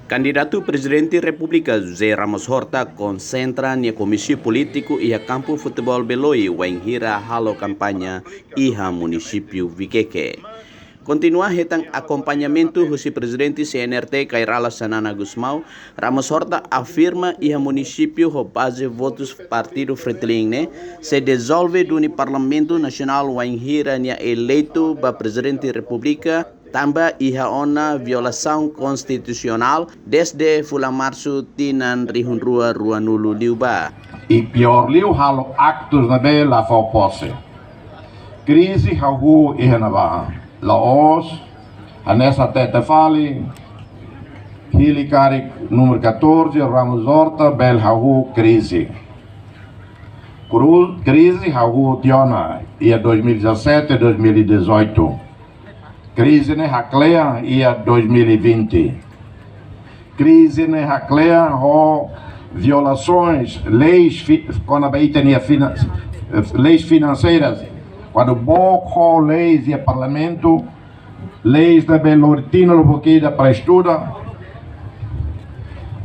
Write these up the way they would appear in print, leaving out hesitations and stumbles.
Candidato Presidente República José Ramos Horta concentra na Komisi Político e a Campo Futebol Beloi Wainghira halo kampanya iha município Viqueque. Continua hetang acompanhamento do Presidente CNRT Kairala Sanana Gusmao, Ramos Horta afirma iha município ho base votos Partido Fretilin se dissolve do Parlamento Nacional Wainghira nia eleito ba Presidente República. Tambah iha ona violação constitucional desde fula março tinan rihun rua ruanulu liuba. E pior liu halo actos na be la fa posse. Crise hagu iha na ba. Laos, anessa teta fali, hili karik número 14, Ramos Horta, bel hagu crise. Crise hagu tiona, ia 2017 e 2018. Crise ne haklea ia 2020. Crise ne haklea ho violações, leis, quando a Bahia tinha leis financeiras, quando bom leis e parlamento, leis da Belortina no Boqueira para estudar,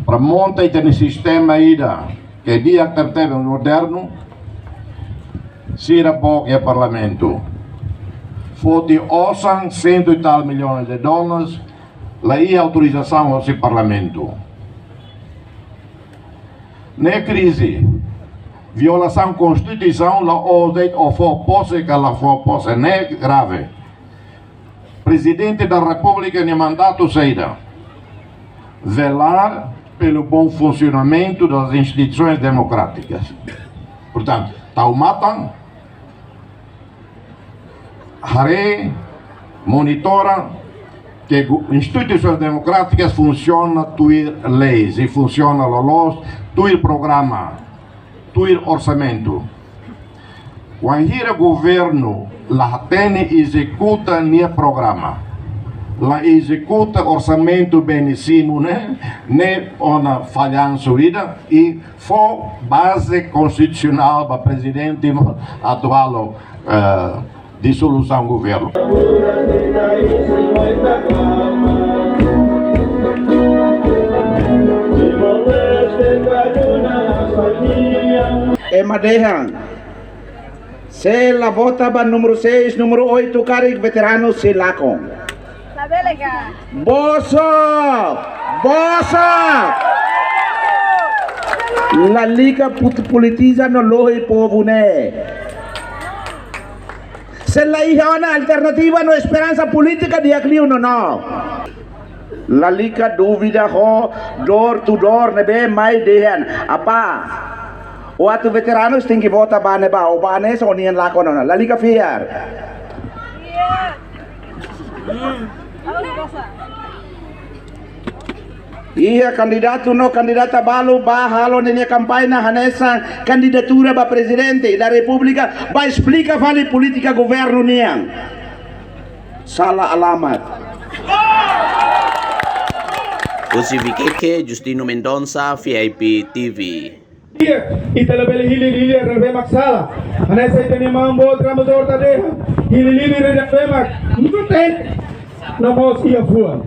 para montar um sistema ainda que dia que teve moderno, sira bom e parlamento. Foi osan 100 e tal milhões de dólares, lá ia autorização ao parlamento. Na crise, violação da Constituição, lá ou for posse que lá for posse, não é grave. Presidente da República, no mandato seja velar pelo bom funcionamento das instituições democráticas. Portanto, taumatan Hare monitora que instituições democráticas funcionam tuir leis e funcionam los tuir programa, tuir orçamento. Quando governo lá tem executa nia programa, lá executa orçamento benissimo, né ona falhança vida e for base constitucional para presidente atual dissolução do governo. Madehan, se la vota ba número 6, número 8, karik veterano silakong. Boso! Boso! La liga politiza no lohe povo ne. Se la hija una alternativa no esperanza política de aquí uno no. La liga dúvida ho door to door nebe mai dehen apa. O atu veteranos tem que votar ba neba o ba ne so nian la kono la liga fiar. Iya candidato no candidata balu ba halo nenia campagna hanesa candidatura ba presidente da repubblica ba explica vale politica governo niang salah alamat. Usi Viqueque, Justino Mendonça, VIP TV. Ita label hili rebe maksala hanesa itani mambo Ramos Horta deha hili rebe mak mututen namos ia fuan.